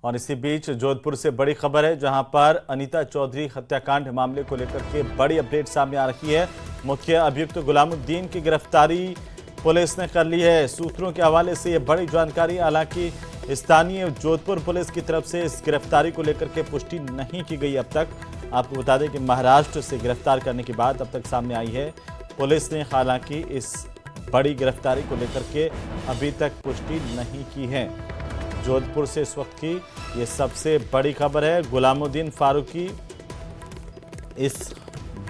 और इसी बीच जोधपुर से बड़ी खबर है, जहां पर अनीता चौधरी हत्याकांड मामले को लेकर के बड़ी अपडेट सामने आ रही है। मुख्य अभियुक्त गुलामुद्दीन की गिरफ्तारी पुलिस ने कर ली है। सूत्रों के हवाले से ये बड़ी जानकारी, हालांकि स्थानीय जोधपुर पुलिस की तरफ से इस गिरफ्तारी को लेकर के पुष्टि नहीं की गई अब तक। आपको बता दें कि महाराष्ट्र से गिरफ्तार करने की बात अब तक सामने आई है। पुलिस ने हालांकि इस बड़ी गिरफ्तारी को लेकर के अभी तक पुष्टि नहीं की है। जोधपुर से इस वक्त की ये सबसे बड़ी खबर है। गुलामुद्दीन फारूकी इस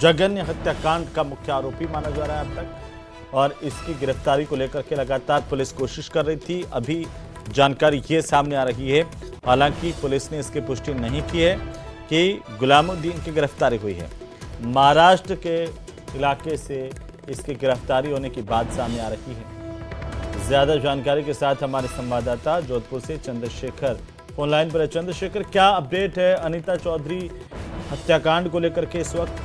जघन्य हत्याकांड का मुख्य आरोपी माना जा रहा है अब तक, और इसकी गिरफ्तारी को लेकर के लगातार पुलिस कोशिश कर रही थी। अभी जानकारी ये सामने आ रही है, हालांकि पुलिस ने इसकी पुष्टि नहीं की है कि गुलामुद्दीन की गिरफ्तारी हुई है। महाराष्ट्र के इलाके से इसकी गिरफ्तारी होने की बात सामने आ रही है। ज्यादा जानकारी के साथ हमारे संवाददाता जोधपुर से चंद्रशेखर फोन लाइन पर है। चंद्रशेखर, क्या अपडेट है अनीता चौधरी हत्याकांड को लेकर के इस वक्त?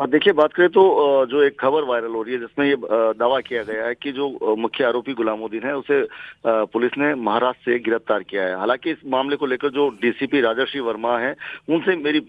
देखिए, बात करें तो जो एक खबर वायरल हो रही है जिसमें ये दावा किया गया है कि जो मुख्य आरोपी गुलामुद्दीन है उसे पुलिस ने महाराष्ट्र से गिरफ्तार किया है। हालांकि इस मामले को लेकर जो डीसीपी राजर्षि वर्मा है उनसे मेरी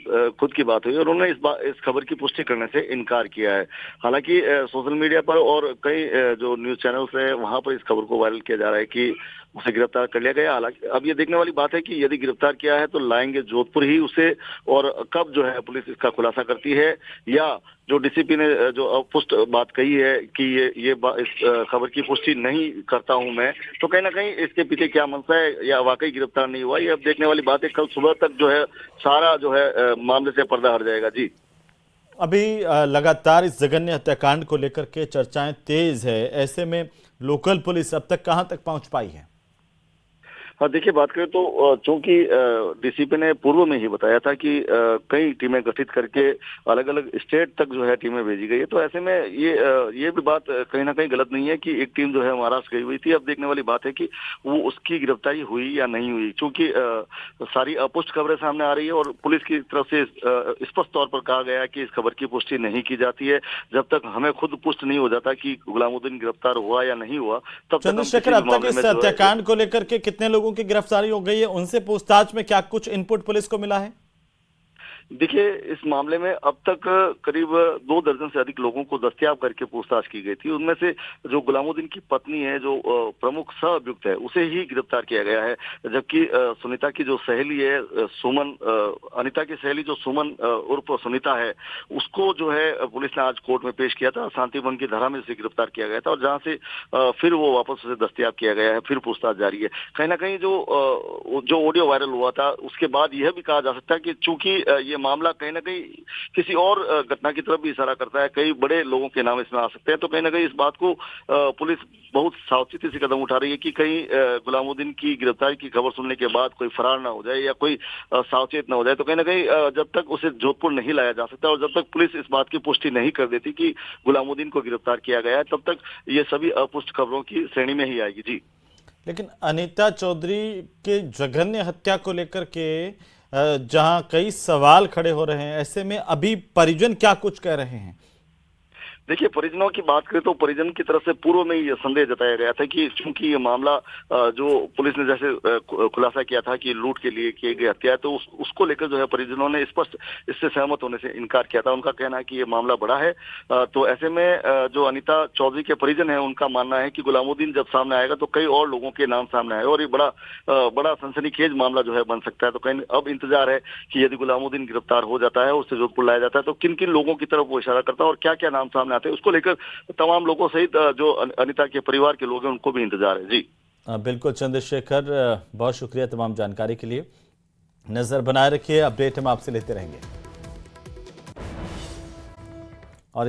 खुद की बात हुई और उन्होंने इस खबर की पुष्टि करने से इनकार किया है। हालांकि सोशल मीडिया पर और कई जो न्यूज चैनल्स है वहां पर इस खबर को वायरल किया जा रहा है कि उसे गिरफ्तार कर लिया गया। हालांकि अब ये देखने वाली बात है कि यदि गिरफ्तार किया है तो लाएंगे जोधपुर ही उसे, और कब जो है पुलिस इसका खुलासा करती है, या जो डीसीपी ने जो अपुष्ट बात कही है कि इस खबर की पुष्टि नहीं करता हूं मैं, तो कहीं ना कहीं इसके पीछे क्या मंशा है या वाकई गिरफ्तार नहीं हुआ, ये अब देखने वाली बात है। कल सुबह तक जो है सारा जो है मामले से पर्दा हट जाएगा। जी, अभी लगातार इस जघन्य हत्याकांड को लेकर के चर्चाएं तेज है। ऐसे में लोकल पुलिस अब तक कहां तक पहुंच पाई है? हाँ, देखिए, बात करें तो चूंकि डीसीपी ने पूर्व में ही बताया था कि कई टीमें गठित करके अलग अलग स्टेट तक जो है टीमें भेजी गई है, तो ऐसे में ये भी बात कहीं ना कहीं गलत नहीं है कि एक टीम जो है महाराष्ट्र गई हुई थी। अब देखने वाली बात है कि वो उसकी गिरफ्तारी हुई या नहीं हुई, क्योंकि सारी अपुष्ट खबरें सामने आ रही है और पुलिस की तरफ से स्पष्ट तौर पर कहा गया है कि इस खबर की पुष्टि नहीं की जाती है जब तक हमें खुद पुष्ट नहीं हो जाता कि गुलामुद्दीन गिरफ्तार हुआ या नहीं हुआ, तब तक चंद्रशेखर, अब तक इस हत्याकांड को लेकर के कितने लोगों की गिरफ्तारी हो गई है? उनसे पूछताछ में क्या कुछ इनपुट पुलिस को मिला है? देखिए, इस मामले में अब तक करीब 2 दर्जन से अधिक लोगों को दस्तयाब करके पूछताछ की गई थी। उनमें से जो गुलामुद्दीन की पत्नी है, जो प्रमुख सह अभियुक्त है, उसे ही गिरफ्तार किया गया है, जबकि सुनीता की जो सहेली है सुमन, अनीता की सहेली जो सुमन उर्फ सुनीता है, उसको जो है पुलिस ने आज कोर्ट में पेश किया था। शांति भंग की धारा में उसे गिरफ्तार किया गया था और जहां से फिर वो वापस उसे दस्तयाब किया गया है, फिर पूछताछ जारी है। कहीं ना कहीं जो ऑडियो वायरल हुआ था उसके बाद यह भी कहा जा सकता है कि चूंकि ये मामला कहीं ना कहीं किसी और घटना की तरफ भी इशारा करता है, कई बड़े लोगों के नाम इसमें आ सकते हैं, तो कहीं ना कहीं इस बात को पुलिस बहुत सावचेती से कदम उठा रही है कि कहीं गुलामुद्दीन की गिरफ्तारी की खबर सुनने के बाद कोई फरार ना हो जाए या कोई सावचेत ना हो जाए। तो कहीं ना कहीं जब तक उसे जोधपुर नहीं लाया जा सकता और जब तक पुलिस इस बात की पुष्टि नहीं कर देती कि गुलामुद्दीन को गिरफ्तार किया गया है, तब तक ये सभी अपुष्ट खबरों की श्रेणी में ही आएगी। जी, लेकिन अनीता चौधरी के जघन्य हत्या को लेकर के जहां कई सवाल खड़े हो रहे हैं, ऐसे में अभी परिजन क्या कुछ कह रहे हैं? देखिए, परिजनों की बात करें तो परिजन की तरफ से पूर्व में ही संदेह जताया गया था कि चूंकि ये मामला जो पुलिस ने जैसे खुलासा किया था कि लूट के लिए किए गए हत्या है, तो उसको लेकर जो है परिजनों ने स्पष्ट इससे सहमत होने से इनकार किया था। उनका कहना है कि ये मामला बड़ा है। तो ऐसे में जो अनीता चौधरी के परिजन है उनका मानना है कि गुलामुद्दीन जब सामने आएगा तो कई और लोगों के नाम सामने आएगा और ये बड़ा सनसनीखेज मामला जो है बन सकता है। तो कहीं अब इंतजार है कि यदि गुलामुद्दीन गिरफ्तार हो जाता है, उससे जोधपुर लाया जाता है, तो किन किन लोगों की तरफ वो इशारा करता है और क्या क्या नाम सामने आते हैं, उसको लेकर तमाम लोगों सहित जो अनीता के परिवार के लोग हैं उनको भी इंतजार है। जी, बिल्कुल चंद्रशेखर, बहुत शुक्रिया तमाम जानकारी के लिए। नजर बनाए रखिए, अपडेट हम आपसे लेते रहेंगे। और